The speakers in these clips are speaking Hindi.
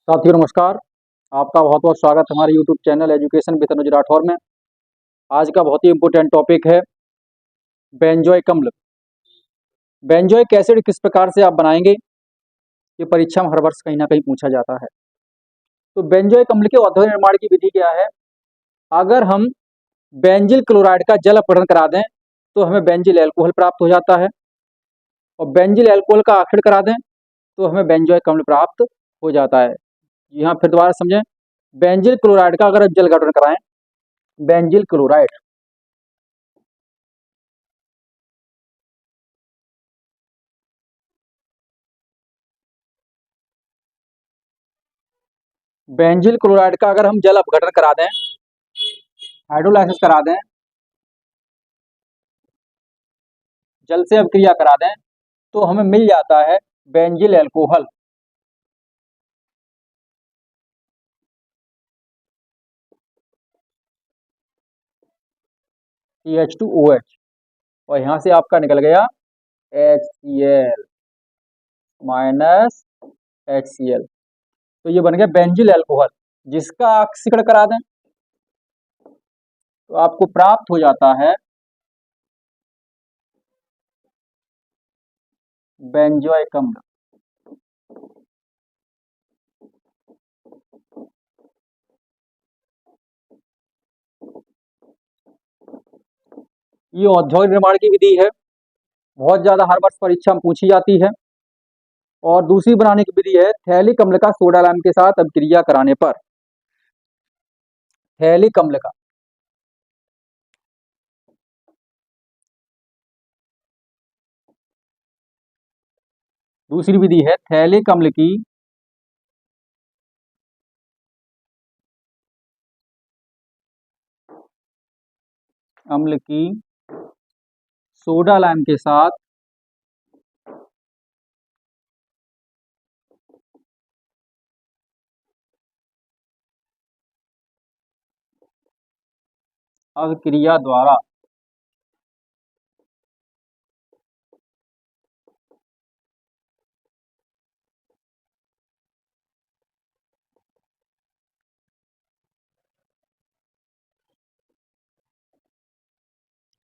साथियों नमस्कार। आपका बहुत बहुत स्वागत हमारे यूट्यूब चैनल एजुकेशन विद अनुज राठौर में। आज का बहुत ही इम्पोर्टेंट टॉपिक है बेंजोइक अम्ल। बेंजोइक एसिड किस प्रकार से आप बनाएंगे, ये परीक्षा में हर वर्ष कहीं ना कहीं पूछा जाता है। तो बेंजोइक अम्ल के औद्योगिक निर्माण की विधि क्या है? अगर हम बेंजिल क्लोराइड का जल अपघटन करा दें तो हमें बेंजिल एल्कोहल प्राप्त हो जाता है, और बेंजिल एल्कोहल का आक्षेपण करा दें तो हमें बेंजोइक अम्ल प्राप्त हो जाता है। यहाँ फिर दोबारा समझें, बेंजिल क्लोराइड का अगर जल गठन कराएं, बेंजिल क्लोराइड बेंजिल क्लोराइड का अगर हम जल अपघटन करा दें, हाइड्रोलाइसिस करा दें, जल से अभिक्रिया करा दें तो हमें मिल जाता है बेंजिल एल्कोहल। CH2OH, और यहां से आपका निकल गया HCl माइनस HCl। तो ये बन गया बेंजिल एल्कोहल। जिसका ऑक्सीकरण करा दें तो आपको प्राप्त हो जाता है बेंजोइक अम्ल। ये औद्योगिक निर्माण की विधि है, बहुत ज्यादा हर वर्ष परीक्षा में पूछी जाती है। और दूसरी बनाने की विधि है थैलिक अम्ल का सोडा लाइम के साथ अभिक्रिया कराने पर। थैलिक अम्ल का दूसरी विधि है थैलिक अम्ल की सोडा लाइम के साथ अभिक्रिया द्वारा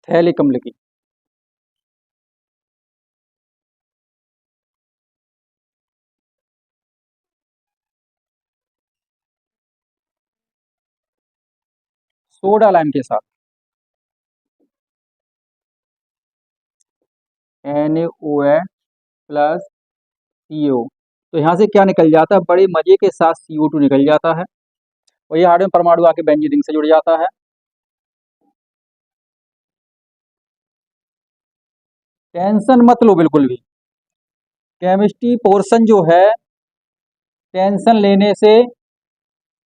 थैलिक अम्ल की सोडा लाइम के साथ NaOH प्लस CO। तो यहाँ से क्या निकल जाता है? बड़े मजे के साथ CO2 निकल जाता है, और ये हाइड्रोजन परमाणु आके बेंजीन रिंग से जुड़ जाता है। टेंशन मत लो बिल्कुल भी, केमिस्ट्री पोर्शन जो है टेंशन लेने से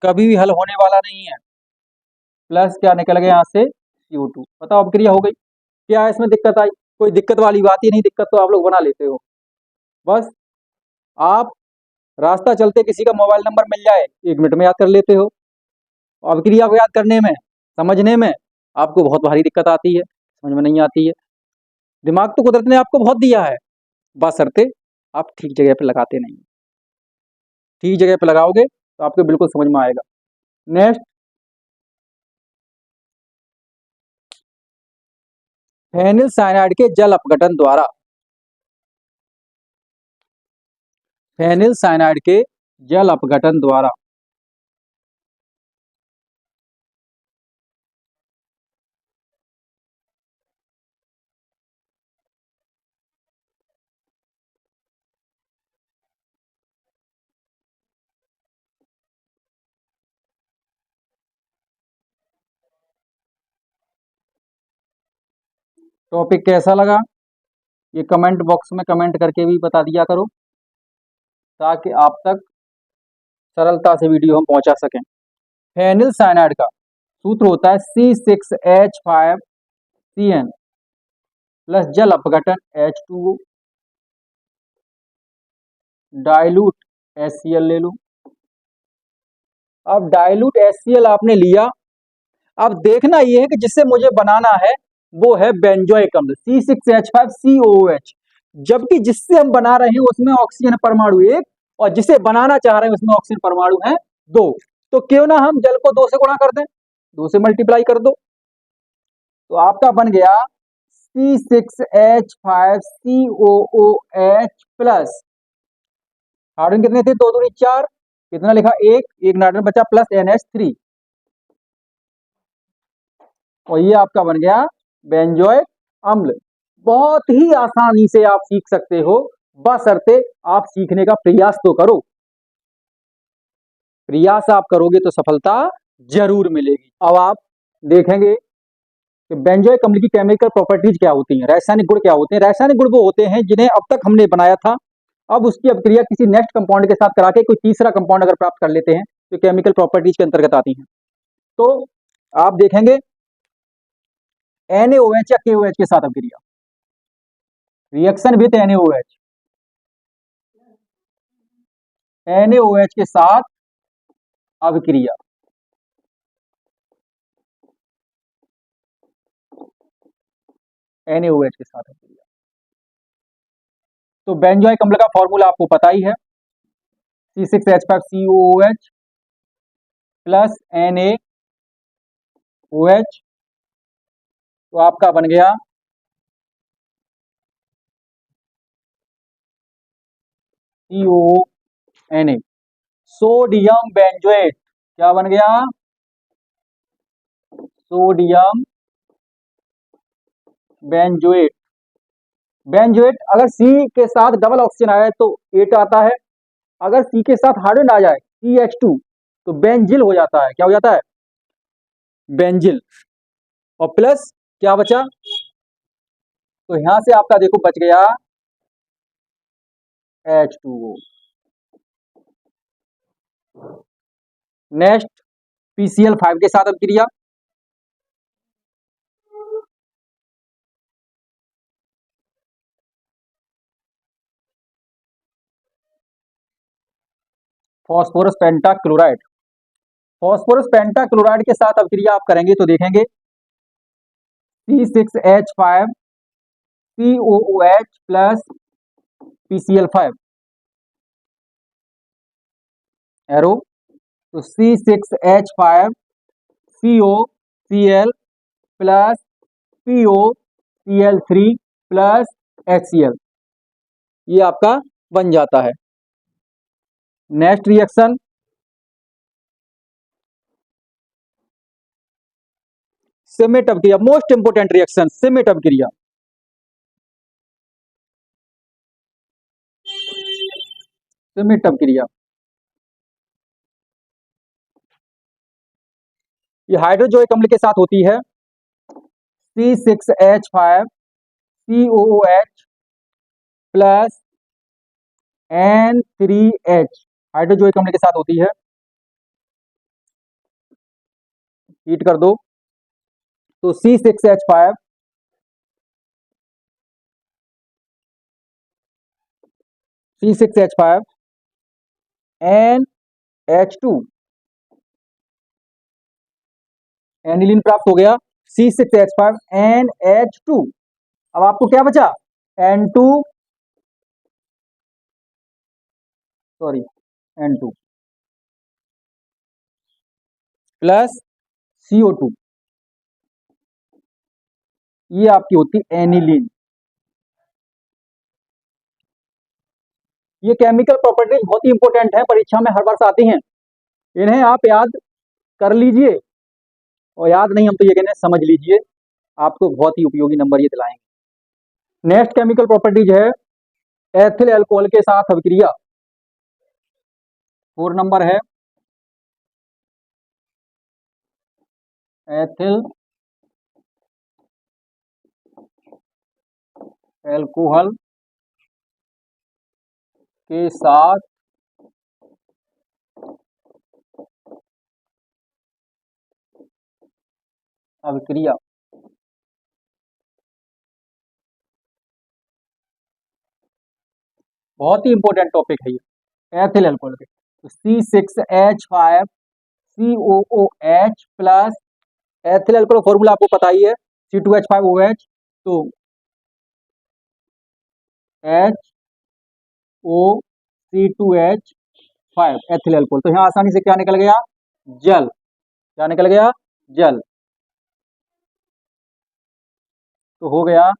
कभी भी हल होने वाला नहीं है। प्लस क्या निकल गया यहाँ से? CO2। बताओ अब क्रिया हो गई, क्या इसमें दिक्कत आई? कोई दिक्कत वाली बात ही नहीं, दिक्कत तो आप लोग बना लेते हो। बस आप रास्ता चलते किसी का मोबाइल नंबर मिल जाए 1 मिनट में याद कर लेते हो। अब क्रिया को याद करने में, समझने में आपको बहुत भारी दिक्कत आती है, समझ में नहीं आती है। दिमाग तो कुदरत ने आपको बहुत दिया है, बशर्ते आप ठीक जगह पे लगाते नहीं। ठीक जगह पे लगाओगे तो आपको बिल्कुल समझ में आएगा। नेक्स्ट, फेनिल साइनाइड के जल अपघटन द्वारा, फेनिल साइनाइड के जल अपघटन द्वारा टॉपिक कैसा लगा ये कमेंट बॉक्स में कमेंट करके भी बता दिया करो, ताकि आप तक सरलता से वीडियो हम पहुंचा सकें। फेनिल साइनाइड का सूत्र होता है C6H5CN प्लस जल अपघटन H2O, डाइल्यूट HCl ले लो। अब डाइल्यूट HCl आपने लिया, अब देखना ये है कि जिससे मुझे बनाना है वो है बेंजोइक अम्ल C6H5COOH, जबकि जिससे हम बना रहे हैं उसमें ऑक्सीजन परमाणु एक और जिसे बनाना चाह रहे हैं उसमें ऑक्सीजन परमाणु है 2। तो क्यों ना हम जल को 2 से गुणा कर दें, 2 से मल्टीप्लाई कर दो, तो आपका बन गया C6H5COOH प्लस हाइड्रोजन कितने थे, 2 दूनी 4, कितना लिखा 1, एक नाइट्रोजन बचा प्लस NH3, और ये आपका बन गया बेंजोइक अम्ल। बहुत ही आसानी से आप सीख सकते हो, बशर्ते आप सीखने का प्रयास तो करो। प्रयास आप करोगे तो सफलता जरूर मिलेगी। अब आप देखेंगे कि बेंजोइक अम्ल की केमिकल प्रॉपर्टीज क्या होती हैं, रासायनिक गुण क्या होते हैं। रासायनिक गुण वो होते हैं जिन्हें अब तक हमने बनाया था, अब उसकी अभिक्रिया किसी नेक्स्ट कंपाउंड के साथ करा के कोई तीसरा कंपाउंड अगर प्राप्त कर लेते हैं तो केमिकल प्रॉपर्टीज के अंतर्गत आती हैं। तो आप देखेंगे NaOH या KOH के साथ अभिक्रिया, रिएक्शन विथ NaOH, NaOH के साथ अभिक्रिया, NaOH के साथ अभिक्रिया। तो बेंजोइक अम्ल का फॉर्मूला आपको पता ही है, C6H5COOH प्लस NaOH, तो आपका बन गया COONA, सोडियम बेंजोएट। क्या बन गया, सोडियम बेंजोएट। बेंजोएट अगर C के साथ डबल ऑक्सीजन आया तो 8 आता है, अगर C के साथ हाइड्रोजन आ जाए CH2 तो बेंजिल हो जाता है। क्या हो जाता है, बेंजिल। और प्लस क्या बचा, तो यहां से आपका देखो बच गया H2O। नेक्स्ट PCl5 के साथ अभिक्रिया, फॉस्फोरस पेंटाक्लोराइड। फॉस्फोरस पेंटाक्लोराइड के साथ अभिक्रिया आप करेंगे तो देखेंगे C6H5COOH प्लस PCl5 एरो, तो C6H5COCl plus POCl3 plus HCl, ये आपका बन जाता है। नेक्स्ट रिएक्शन सिमेट अभिक्रिया, मोस्ट इंपोर्टेंट रिएक्शन सिमेट अभिक्रिया। सिमेट अभिक्रिया ये हाइड्रोजोइक अम्ल के साथ होती है, C6H5COOH प्लस N3H, हाइड्रोजोइक अम्ल के साथ होती है। हीट कर दो तो C6H5 NH2 एनिलीन प्राप्त हो गया, C6H5 NH2। अब आपको क्या बचा, N2 sorry N2 plus CO2, ये आपकी होती एनिलीन। ये केमिकल प्रॉपर्टीज बहुत ही इंपॉर्टेंट है, परीक्षा में हर बार से आती हैं, इन्हें आप याद कर लीजिए, और याद नहीं हम तो ये कहने समझ लीजिए, आपको बहुत ही उपयोगी नंबर ये दिलाएंगे। नेक्स्ट केमिकल प्रॉपर्टीज है एथिल अल्कोहल के साथ अभिक्रिया, 4 नंबर है एथिल अल्कोहल के साथ अभिक्रिया। बहुत ही इंपॉर्टेंट टॉपिक है ये एथिल अल्कोहल के, तो C6H5COOH plus ethyl alcohol formula आपको पता ही है C2H5OH, तो HOCl C2H5 एथिल अल्कोहल। तो यहाँ आसानी से क्या निकल गया, जल। क्या निकल गया, जल। तो हो गया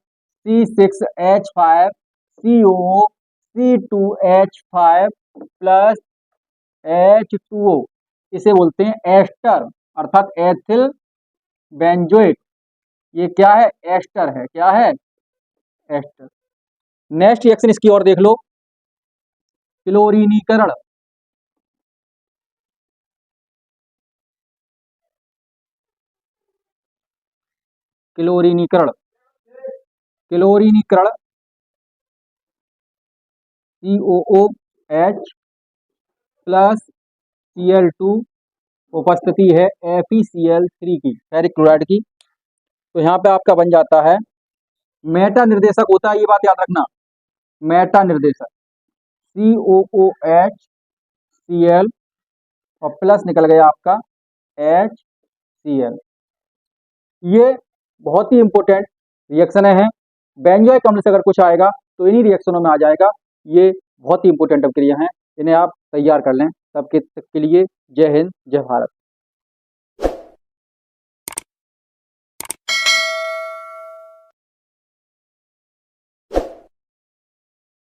C6H5CO C2H5 प्लस H2O। इसे बोलते हैं एस्टर, अर्थात एथिल बेंजोएट। ये क्या है, एस्टर है। क्या है, एस्टर। नेक्स्ट रिएक्शन इसकी और देख लो, क्लोरीनीकरण। क्लोरीनीकरण, क्लोरीनीकरण COOH प्लस Cl2, उपस्थिति है FeCl3 की, फेरिक क्लोराइड की। तो यहाँ पे आपका बन जाता है, मेटा निर्देशक होता है, ये बात याद रखना, मेटा निर्देशक COOH Cl और प्लस निकल गया आपका HCl। ये बहुत ही इंपॉर्टेंट रिएक्शन है। बेंजोइक अम्ल से अगर कुछ आएगा तो इन्हीं रिएक्शनों में आ जाएगा। ये बहुत ही इंपॉर्टेंट अभिक्रिया हैं, इन्हें आप तैयार कर लें। सबके लिए जय हिंद, जय भारत।